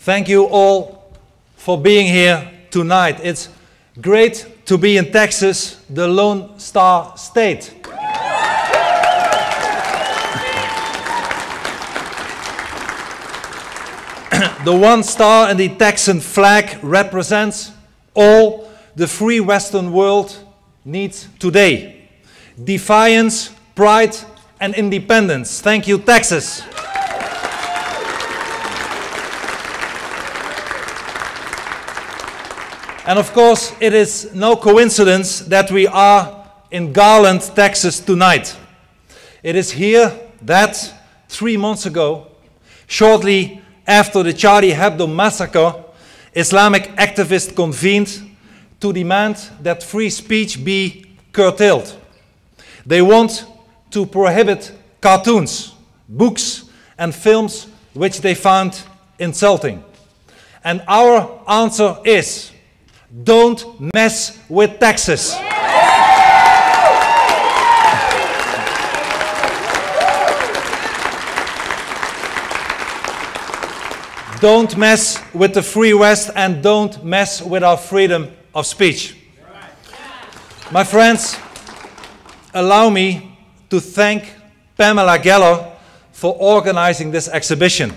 Thank you all for being here tonight. It's great to be in Texas, the Lone Star State. The one star in the Texan flag represents all the free Western world needs today. Defiance, pride, and independence. Thank you, Texas. And of course, it is no coincidence that we are in Garland, Texas tonight. It is here that 3 months ago, shortly after the Charlie Hebdo massacre, Islamic activists convened to demand that free speech be curtailed. They want to prohibit cartoons, books, and films which they found insulting. And our answer is, don't mess with Texas. Don't mess with the Free West and don't mess with our freedom of speech. My friends, allow me to thank Pamela Geller for organizing this exhibition.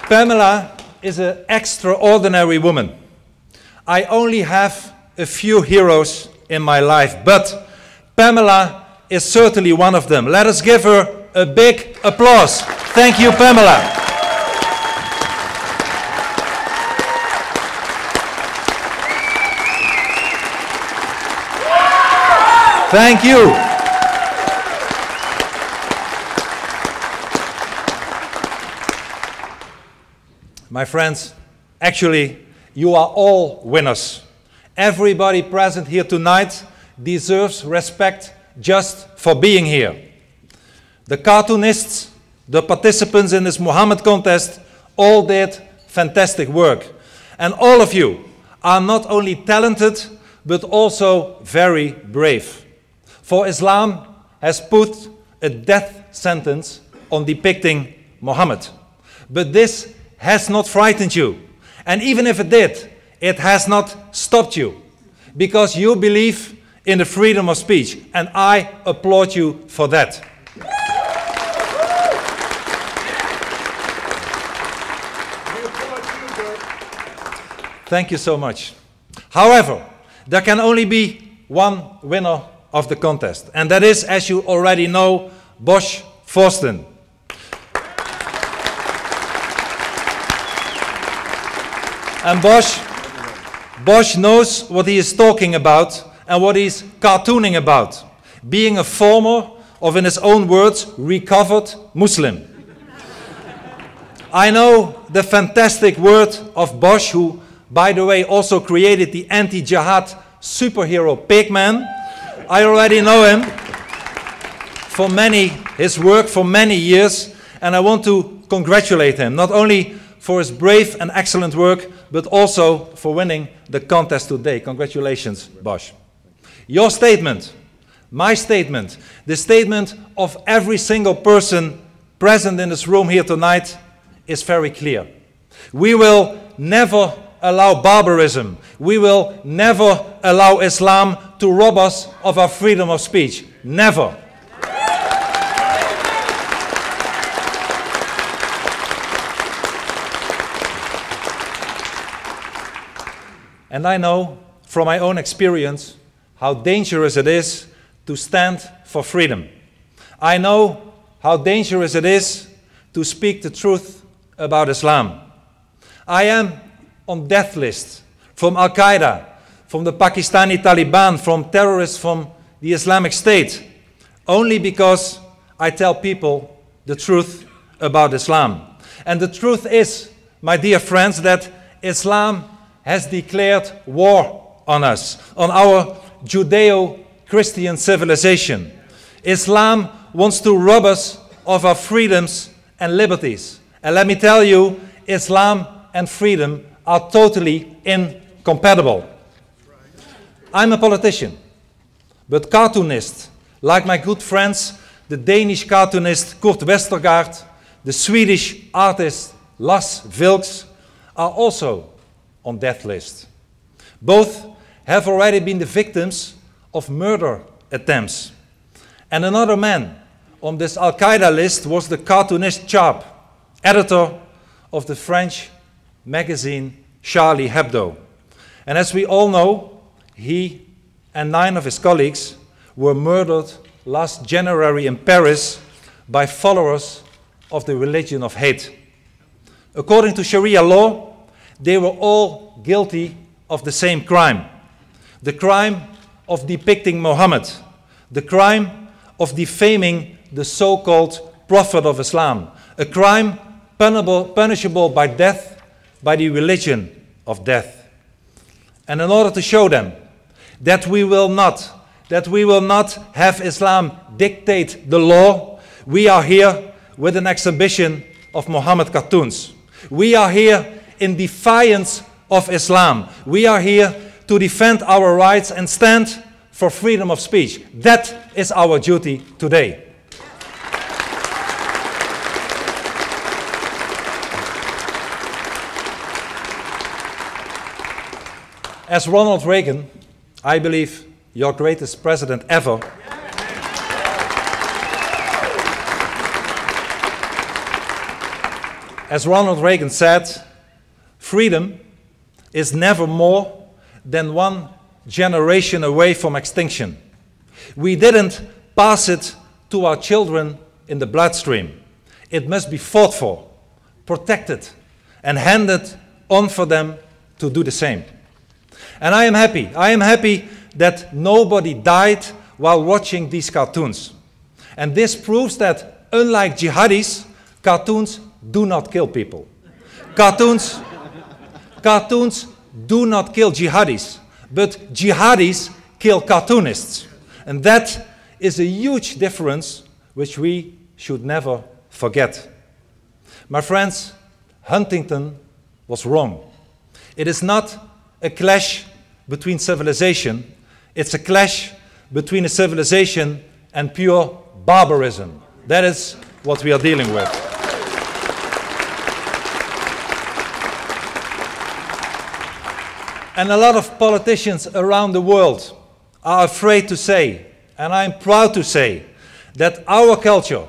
Pamela is an extraordinary woman. I only have a few heroes in my life, but Pamela is certainly one of them. Let us give her a big applause. Thank you, Pamela. Thank you. My friends, actually, you are all winners. Everybody present here tonight deserves respect just for being here. The cartoonists, the participants in this Muhammad contest, all did fantastic work. And all of you are not only talented, but also very brave. For Islam has put a death sentence on depicting Muhammad. But this has not frightened you. And even if it did, it has not stopped you. Because you believe in the freedom of speech. And I applaud you for that. Thank you so much. However, there can only be one winner of the contest. And that is, as you already know, Bosch Forsten. And Bosch knows what he is talking about and what he's cartooning about. Being a former, of in his own words, recovered Muslim. I know the fantastic word of Bosch, who, by the way, also created the anti-Jihad superhero Pigman. I already know him for his work for many years, and I want to congratulate him, not only for his brave and excellent work, but also for winning the contest today. Congratulations, Bosch. Your statement, my statement, the statement of every single person present in this room here tonight is very clear. We will never allow barbarism. We will never allow Islam to rob us of our freedom of speech. Never. And I know from my own experience how dangerous it is to stand for freedom. I know how dangerous it is to speak the truth about Islam. I am on death lists from Al-Qaeda, from the Pakistani Taliban, from terrorists from the Islamic State, only because I tell people the truth about Islam. And the truth is, my dear friends, that Islam has declared war on us, on our Judeo-Christian civilization. Islam wants to rob us of our freedoms and liberties. And let me tell you, Islam and freedom are totally incompatible. I'm a politician, but cartoonists, like my good friends the Danish cartoonist Kurt Westergaard, the Swedish artist Lars Vilks are also on death list. Both have already been the victims of murder attempts. And another man on this Al-Qaeda list was the cartoonist Charb, editor of the French magazine Charlie Hebdo. And as we all know, he and 9 of his colleagues were murdered last January in Paris by followers of the religion of hate. According to Sharia law, they were all guilty of the same crime. The crime of depicting Muhammad, the crime of defaming the so-called Prophet of Islam, a crime punishable by death by the religion of death. And in order to show them that we will not have Islam dictate the law, we are here with an exhibition of Muhammad cartoons. We are here in defiance of Islam. We are here to defend our rights and stand for freedom of speech. That is our duty today. As Ronald Reagan, I believe your greatest president ever, as Ronald Reagan said, freedom is never more than 1 generation away from extinction. We didn't pass it to our children in the bloodstream. It must be fought for, protected, and handed on for them to do the same. And I am happy that nobody died while watching these cartoons. And this proves that, unlike jihadis, cartoons do not kill people. Cartoons do not kill jihadis, but jihadis kill cartoonists. And that is a huge difference which we should never forget. My friends, Huntington was wrong. It is not a clash between civilization, it's a clash between a civilization and pure barbarism. That is what we are dealing with. And a lot of politicians around the world are afraid to say, and I'm proud to say, that our culture,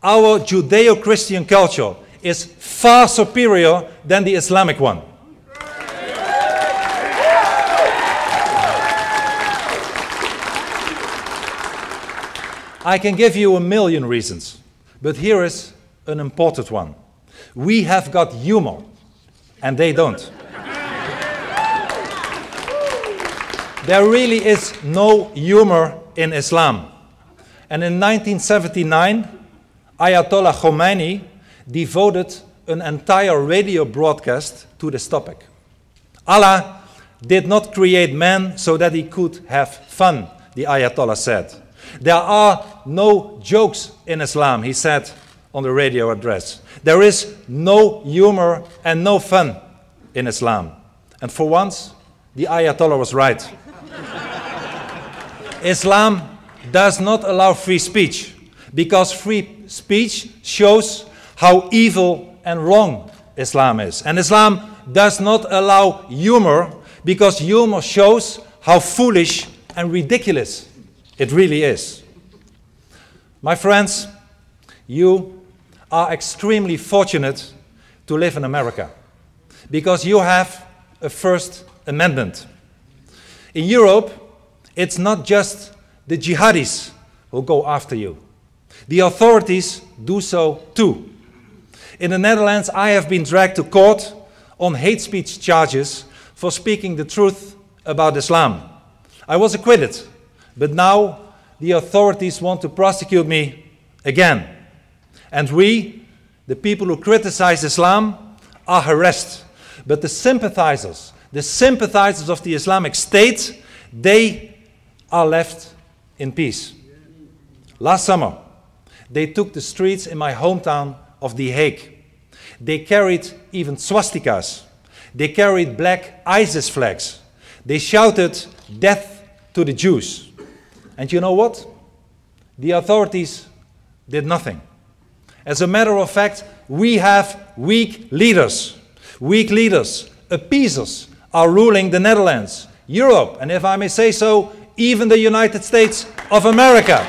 our Judeo-Christian culture, is far superior than the Islamic one. I can give you 1,000,000 reasons, but here is an important one. We have got humor, and they don't. There really is no humor in Islam. And in 1979, Ayatollah Khomeini devoted an entire radio broadcast to this topic. Allah did not create man so that he could have fun, the Ayatollah said. There are no jokes in Islam, he said on the radio address. There is no humor and no fun in Islam. And for once, the Ayatollah was right. Islam does not allow free speech, because free speech shows how evil and wrong Islam is. And Islam does not allow humor, because humor shows how foolish and ridiculous it really is. My friends, you are extremely fortunate to live in America, because you have a First Amendment. In Europe, it's not just the jihadis who go after you. The authorities do so too. In the Netherlands, I have been dragged to court on hate speech charges for speaking the truth about Islam. I was acquitted, but now the authorities want to prosecute me again. And we, the people who criticize Islam, are harassed. But the sympathizers of the Islamic State, they are left in peace. Last summer, they took the streets in my hometown of The Hague. They carried even swastikas. They carried black ISIS flags. They shouted, "Death to the Jews." And you know what? The authorities did nothing. As a matter of fact, we have weak leaders. Weak leaders, appeasers, are ruling the Netherlands, Europe, and if I may say so, even the United States of America.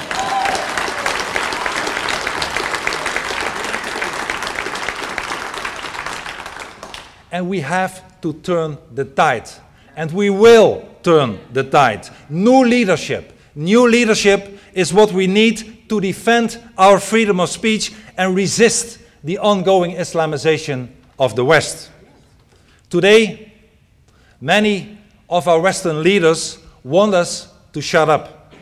And we have to turn the tide. And we will turn the tide. New leadership is what we need to defend our freedom of speech and resist the ongoing Islamization of the West. Today, many of our Western leaders want us to shut up.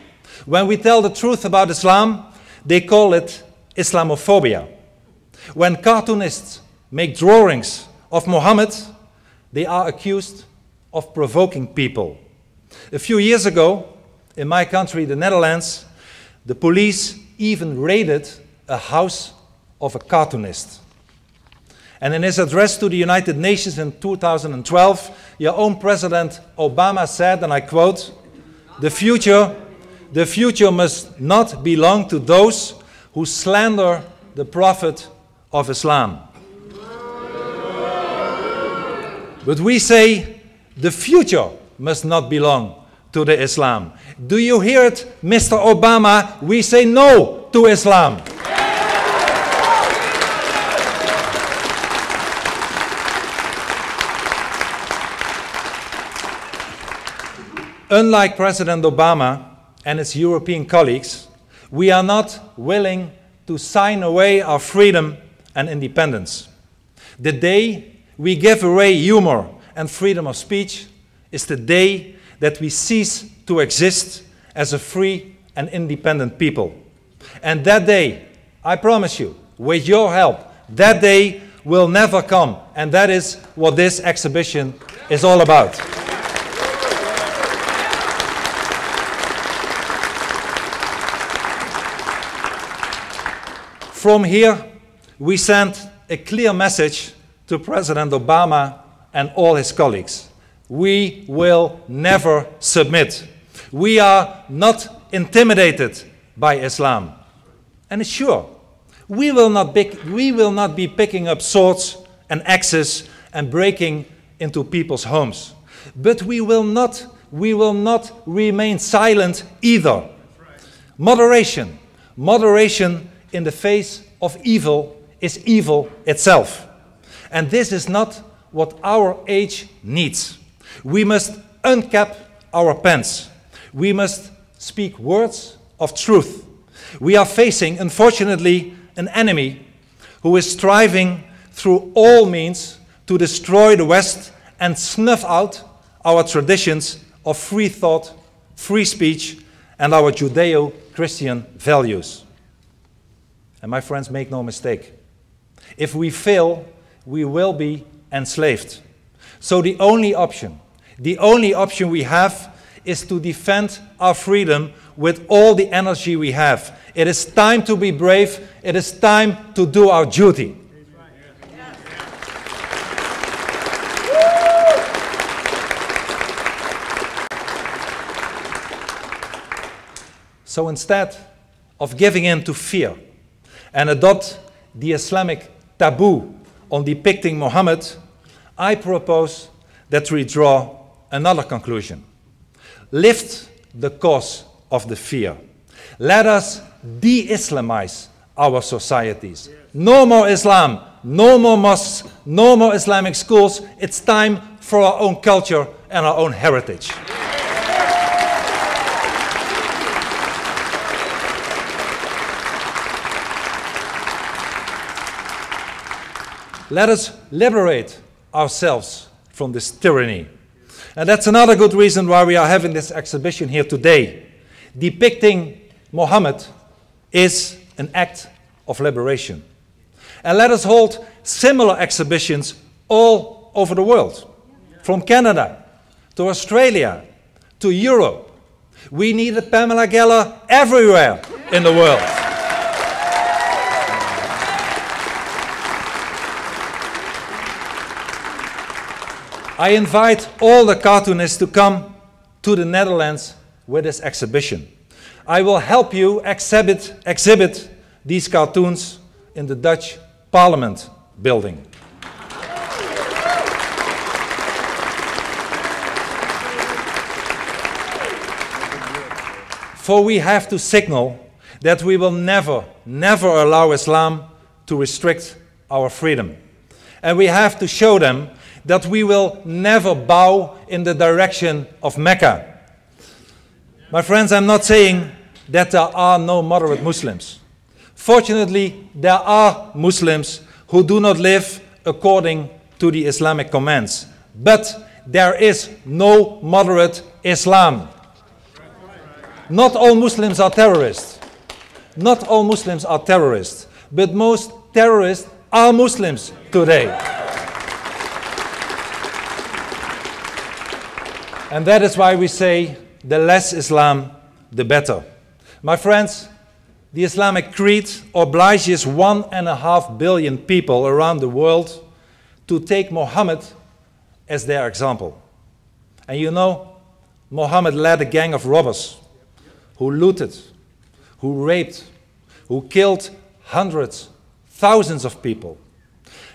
When we tell the truth about Islam, they call it Islamophobia. When cartoonists make drawings of Muhammad, they are accused of provoking people. A few years ago, in my country, the Netherlands, the police even raided a house of a cartoonist. And in his address to the United Nations in 2012, your own President Obama said, and I quote, the future must not belong to those who slander the Prophet of Islam. But we say the future must not belong to the Islam. Do you hear it, Mr. Obama? We say no to Islam. Unlike President Obama and his European colleagues, we are not willing to sign away our freedom and independence. The day we give away humor and freedom of speech is the day that we cease to exist as a free and independent people. And that day, I promise you, with your help, that day will never come. And that is what this exhibition is all about. From here, we send a clear message to President Obama and all his colleagues. We will never submit. We are not intimidated by Islam. And sure, we will not be picking up swords and axes and breaking into people's homes. But we will not remain silent either. Moderation in the face of evil is evil itself. And this is not what our age needs. We must uncap our pens. We must speak words of truth. We are facing, unfortunately, an enemy who is striving through all means to destroy the West and snuff out our traditions of free thought, free speech, and our Judeo-Christian values. And my friends, make no mistake. If we fail, we will be enslaved. So the only option we have is to defend our freedom with all the energy we have. It is time to be brave. It is time to do our duty. So instead of giving in to fear and adopt the Islamic taboo on depicting Muhammad, I propose that we draw another conclusion. Lift the cause of the fear. Let us de-Islamize our societies. No more Islam, no more mosques, no more Islamic schools. It's time for our own culture and our own heritage. Let us liberate ourselves from this tyranny. And that's another good reason why we are having this exhibition here today. Depicting Muhammad is an act of liberation. And let us hold similar exhibitions all over the world. From Canada to Australia to Europe. We need a Pamela Geller everywhere in the world. I invite all the cartoonists to come to the Netherlands with this exhibition. I will help you exhibit these cartoons in the Dutch Parliament building. For we have to signal that we will never, never allow Islam to restrict our freedom. And we have to show them that we will never bow in the direction of Mecca. My friends, I'm not saying that there are no moderate Muslims. Fortunately, there are Muslims who do not live according to the Islamic commands. But there is no moderate Islam. Not all Muslims are terrorists. Not all Muslims are terrorists. But most terrorists are Muslims today. And that is why we say, the less Islam, the better. My friends, the Islamic creed obliges 1.5 billion people around the world to take Muhammad as their example. And you know, Muhammad led a gang of robbers who looted, who raped, who killed hundreds, thousands of people.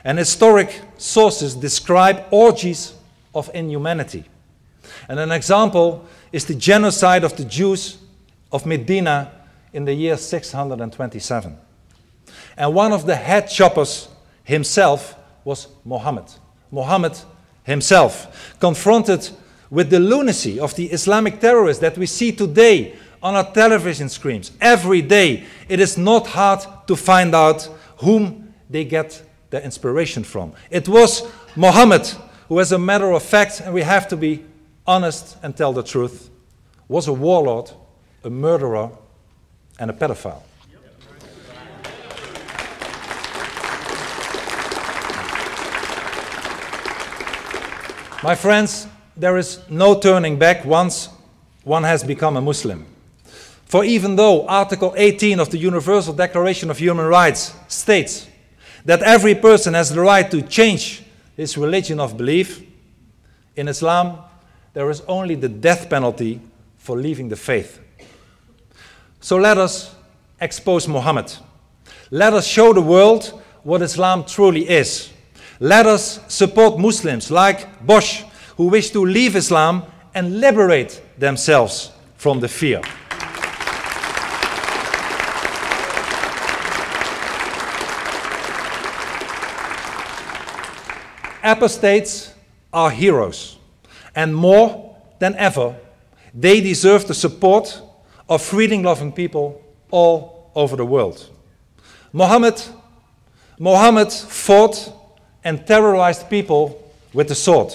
And historic sources describe orgies of inhumanity. And an example is the genocide of the Jews of Medina in the year 627. And one of the head choppers himself was Muhammad. Muhammad himself, confronted with the lunacy of the Islamic terrorists that we see today on our television screens. Every day, it is not hard to find out whom they get their inspiration from. It was Muhammad who, as a matter of fact, and we have to be honest and tell the truth, was a warlord, a murderer, and a pedophile. My friends, there is no turning back once one has become a Muslim. For even though Article 18 of the Universal Declaration of Human Rights states that every person has the right to change his religion of belief, in Islam there is only the death penalty for leaving the faith. So let us expose Muhammad. Let us show the world what Islam truly is. Let us support Muslims like Bosch, who wish to leave Islam and liberate themselves from the fear. Apostates are heroes, and more than ever, they deserve the support of freedom-loving people all over the world. Muhammad fought and terrorized people with the sword.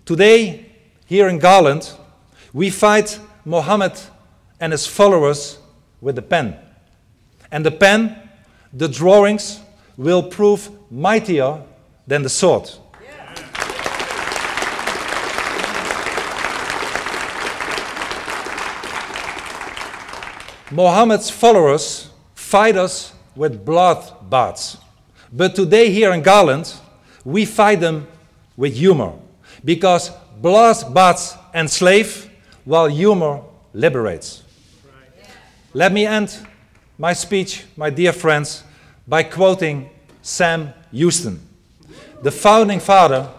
Today, here in Garland, we fight Muhammad and his followers with the pen. And the pen, the drawings, will prove mightier than the sword. Muhammad's followers fight us with bloodbaths. But today here in Garland, we fight them with humor. Because bloodbaths enslave, while humor liberates. Let me end my speech, my dear friends, by quoting Sam Houston, the founding father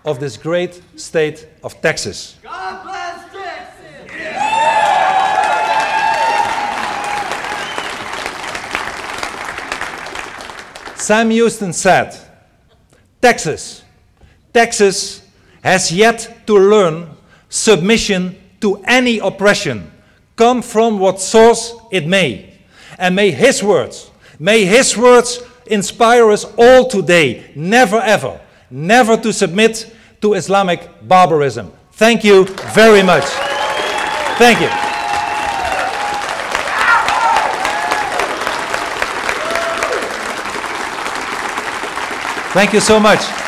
of this great state of Texas. God bless Texas! Sam Houston said, Texas has yet to learn submission to any oppression, come from what source it may. And may his words inspire us all today, never ever, never to submit to Islamic barbarism. Thank you very much. Thank you. Thank you so much.